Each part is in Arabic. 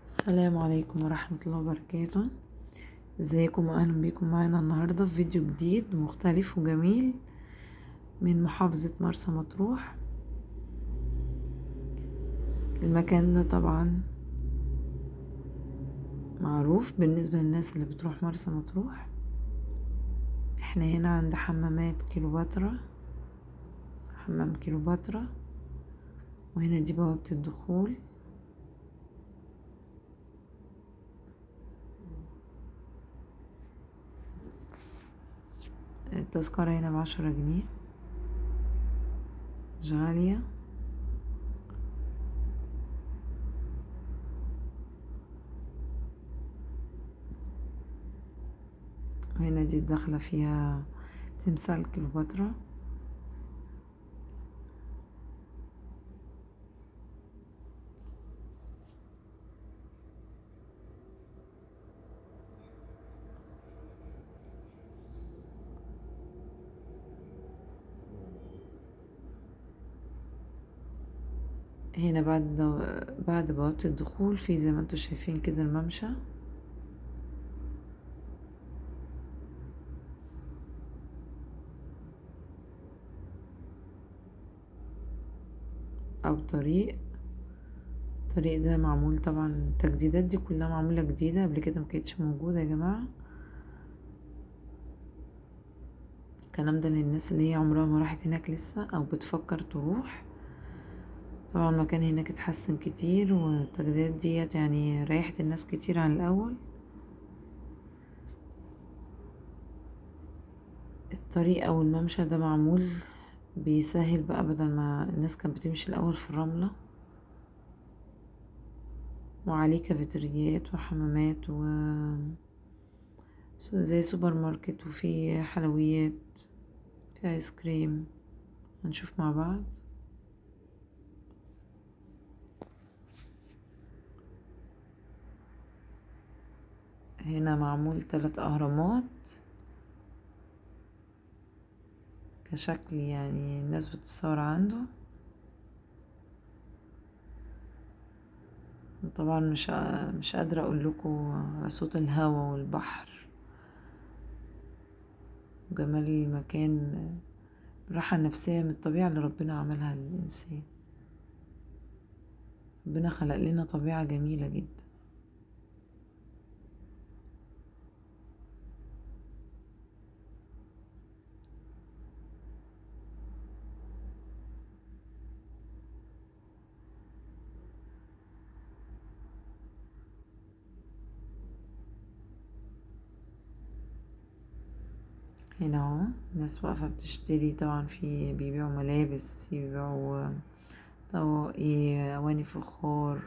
السلام عليكم ورحمة الله وبركاته. ازيكم واهلا بيكم معانا النهاردة في فيديو جديد مختلف وجميل من محافظة مرسى مطروح. المكان ده طبعا معروف بالنسبة للناس اللي بتروح مرسى مطروح. احنا هنا عند حمامات كيلوباترا، حمام كيلوباترا، وهنا دي بوابة الدخول. التذكرة هنا ب10 جنيه، مش غالية. وهنا دي الدخلة فيها تمثال كيلوباترا. هنا بعد بوابة الدخول في زي ما انتوا شايفين كده الممشى، او الطريق ده معمول طبعا. التجديدات دي كلها معمولة جديدة، قبل كده مكانتش موجودة يا جماعة. الكلام ده للناس اللي هي عمرها ما راحت هناك لسه او بتفكر تروح. طبعا المكان هناك اتحسن كتير، والتجديدات ديت يعني ريحت الناس كتير عن الاول. الطريق او الممشى ده معمول بيسهل بقى، بدل ما الناس كانت بتمشي الاول في الرملة. وعليه كافيتريات وحمامات زي سوبر ماركت، وفي حلويات، في ايس كريم. هنشوف مع بعض. هنا معمول 3 أهرامات كشكل، يعني الناس بتتصور عنده. طبعا مش قادرة اقول لكم على صوت الهوا والبحر وجمال المكان، الراحة النفسية من الطبيعة اللي ربنا عملها للإنسان. ربنا خلق لنا طبيعة جميلة جدا. هنا اهو الناس واقفة بتشتري، طبعا في بيبيعوا ملابس، في بيبيعوا طواقي، أواني فخار،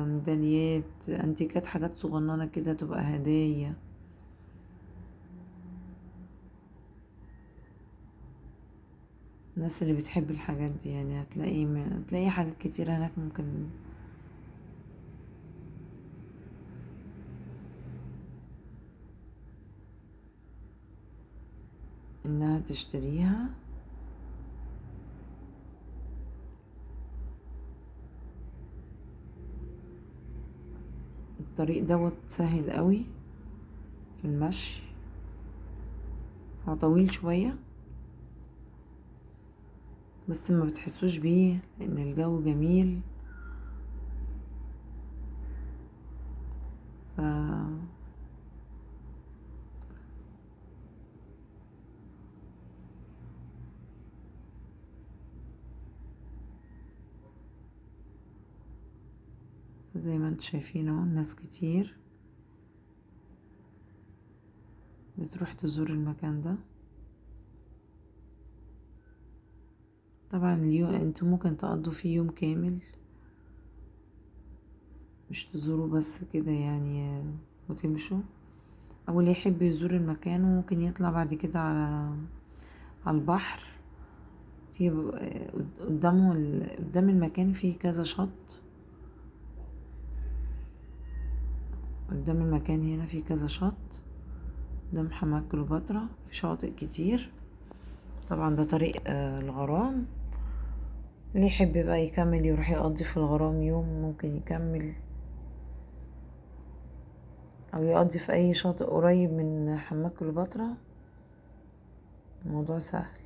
ميداليات، انتيكات، حاجات صغننة كده تبقى هدايا. الناس اللي بتحب الحاجات دي يعني هتلاقي حاجات كتير هناك ممكن انها تشتريها. الطريق دوت سهل قوي في المشي، هو طويل شوية بس ما بتحسوش بيه لان الجو جميل. ف زي ما انتوا شايفين اهو الناس كتير بتروح تزور المكان ده. طبعا اليوم انتوا ممكن تقضوا فيه يوم كامل، مش تزوروا بس كده يعني وتمشوا. او اللي يحب يزور المكان وممكن يطلع بعد كده على البحر. في قدام المكان في كذا شط. قدام المكان هنا في كذا شط، قدام حمام كليوباترا في شواطئ كتير. طبعا ده طريق الغرام. اللي يحب بقى يكمل يروح يقضي في الغرام يوم ممكن يكمل او يقضي في اي شاطئ قريب من حمام كليوباترا، الموضوع سهل.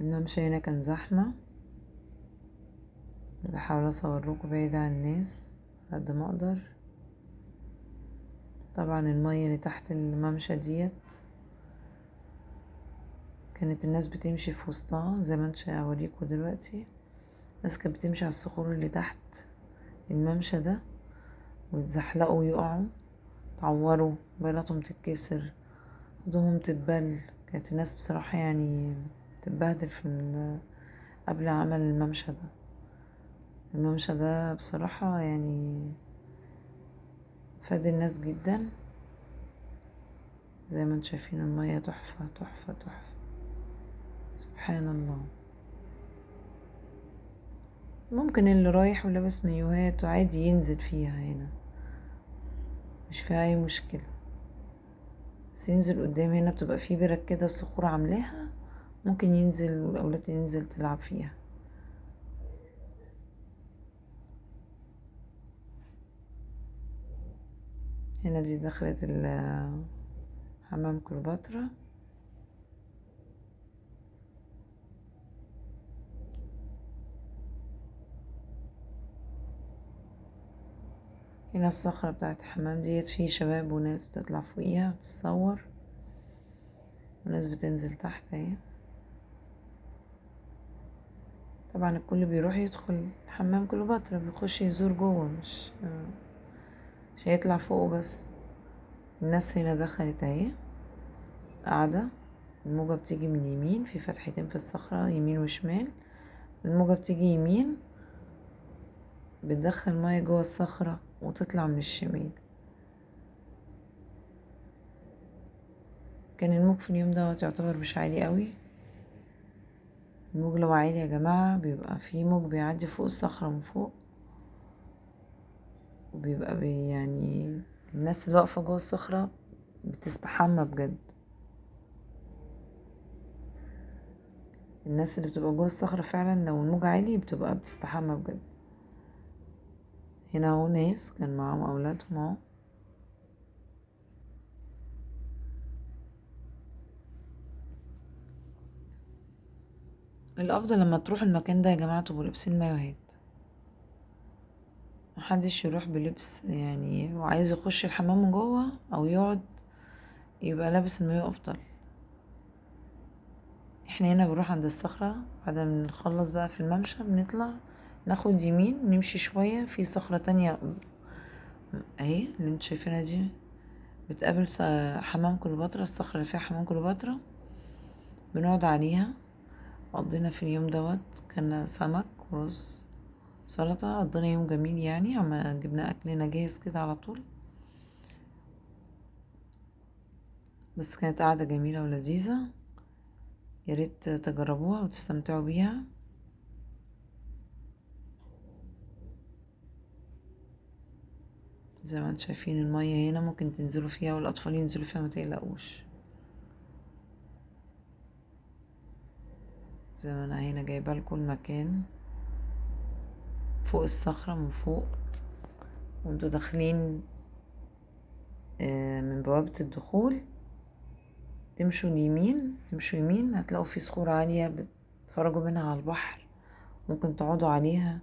الممشى هنا كان زحمة، بحاول اصورلكوا بعيد عن الناس قد ما اقدر. طبعا المية اللي تحت الممشى ديت كانت الناس بتمشي في وسطها زي ما انت هوريكوا دلوقتي. الناس كانت بتمشي على الصخور اللي تحت الممشى ده ويتزحلقوا ويقعوا، تعوروا، بيضاتهم تتكسر، هدومهم تتبل. كانت الناس بصراحة يعني تتبهدل قبل عمل الممشى ده. الممشى ده بصراحة يعني فاد الناس جدا. زي ما انتم شايفين المية تحفة تحفة تحفة، سبحان الله. ممكن اللي رايح ولابس مايوهات وعادي ينزل فيها هنا، مش فيها اي مشكلة. بس ينزل قدام هنا بتبقى فيه برك كده الصخور عاملاها، ممكن ينزل والأولاد تنزل تلعب فيها. هنا دي دخلة حمام كليوباترا. هنا الصخرة بتاعت الحمام ديت، فيه شباب وناس بتطلع فوقيها بتتصور، وناس بتنزل تحت اهي. طبعا الكل بيروح يدخل حمام كليوباترا، بيخش يزور جوه، مش هيطلع فوقه بس. الناس هنا دخلت اهي قاعدة. الموجة بتيجي من يمين، في فتحتين في الصخرة يمين وشمال. الموجة بتيجي يمين بتدخل مية جوه الصخرة وتطلع من الشمال. كان الموج في اليوم ده يعتبر مش عالي قوي. الموج لو عالي يا جماعة بيبقى في موج بيعدي فوق الصخرة من فوق، وبيبقى يعني الناس اللي واقفة جوه الصخرة بتستحمى بجد. الناس اللي بتبقى جوه الصخرة فعلا لو الموج عالي بتبقى بتستحمى بجد. هنا اهو ناس كان معاهم اولادهم اهو. الافضل لما تروح المكان ده يا جماعة تبقوا لابسين مايوهات، محدش يروح بلبس يعني وعايز يخش الحمام من جوه او يقعد يبقى لابس المايو افضل. احنا هنا بنروح عند الصخرة بعد ما نخلص بقى في الممشى، بنطلع ناخد يمين نمشي شوية في صخرة تانية اهي اللي انتوا شايفينها دي، بتقابل حمام كليوباترا. الصخرة اللي فيها حمام كليوباترا بنقعد عليها. قضينا في اليوم دوت كان سمك ورز سلطة. قضينا يوم جميل يعني، عما جبنا أكلنا جاهز كده على طول. بس كانت قعدة جميلة ولذيذة، ياريت تجربوها وتستمتعوا بيها. زي ما انتم شايفين المية هنا ممكن تنزلوا فيها والأطفال ينزلوا فيها، متقلقوش. زي ما انا هنا جايبه لكم المكان فوق الصخرة من فوق، وانتوا داخلين من بوابة الدخول تمشوا اليمين، تمشوا يمين هتلاقوا في صخور عالية بتتفرجوا منها على البحر، ممكن تقعدوا عليها.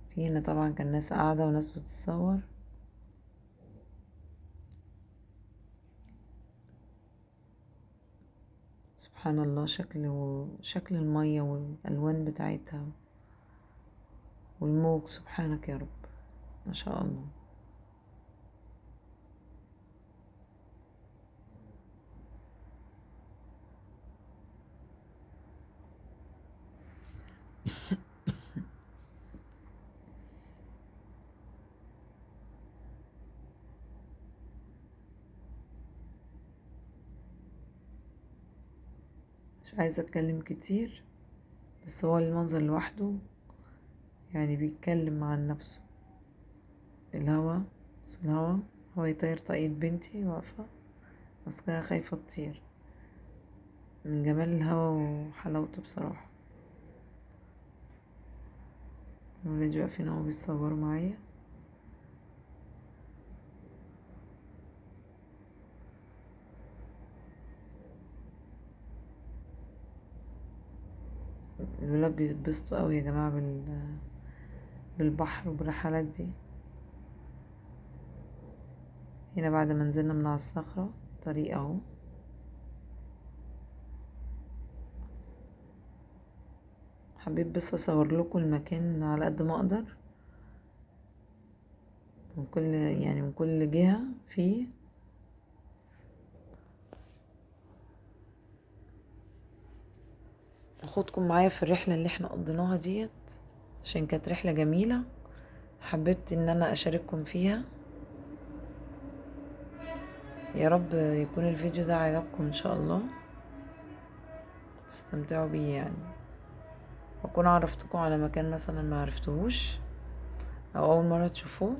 في هنا طبعا كان ناس قاعدة وناس بتتصور. سبحان الله، شكل المية والألوان بتاعتها والموج، سبحانك يا رب، ما شاء الله. مش عايزة اتكلم كتير، بس هو المنظر لوحده يعني بيتكلم عن نفسه. الهوا، هو يطير طاقية بنتي واقفة ماسكاها خايفة تطير. من جمال الهوا وحلاوته بصراحة. الولاد واقفين اهو بيتصوروا معايا. الولاد بيتبسطوا قوي يا جماعة بالبحر وبالرحلات دي. هنا بعد ما نزلنا من على الصخرة طريق اهو. حبيت بس اصور لكم المكان على قد ما اقدر، من كل جهة فيه. اخدكم معايا في الرحلة اللي احنا قضيناها ديت، عشان كانت رحلة جميلة. حبيت ان انا اشارككم فيها. يا رب يكون الفيديو ده عجبكم ان شاء الله، تستمتعوا بيه يعني، واكون عرفتكم على مكان مثلا ما عرفتهوش او اول مرة تشوفوه.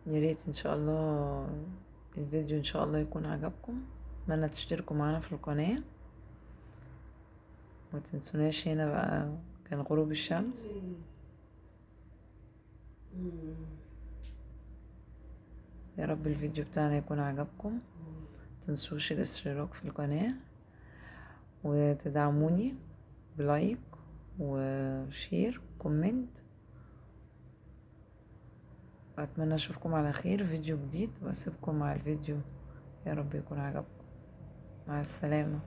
يا ريت ان شاء الله الفيديو ان شاء الله يكون عجبكم. اتمنى تشتركوا معنا في القناة، ما تنسوناش. هنا بقى كان غروب الشمس. يا رب الفيديو بتاعنا يكون عجبكم. تنسوش الاشتراك في القناة، وتدعموني بلايك وشير وكومنت. واتمنى اشوفكم على خير فيديو جديد، واسيبكم مع الفيديو. يا رب يكون عجبكم. مع السلامة.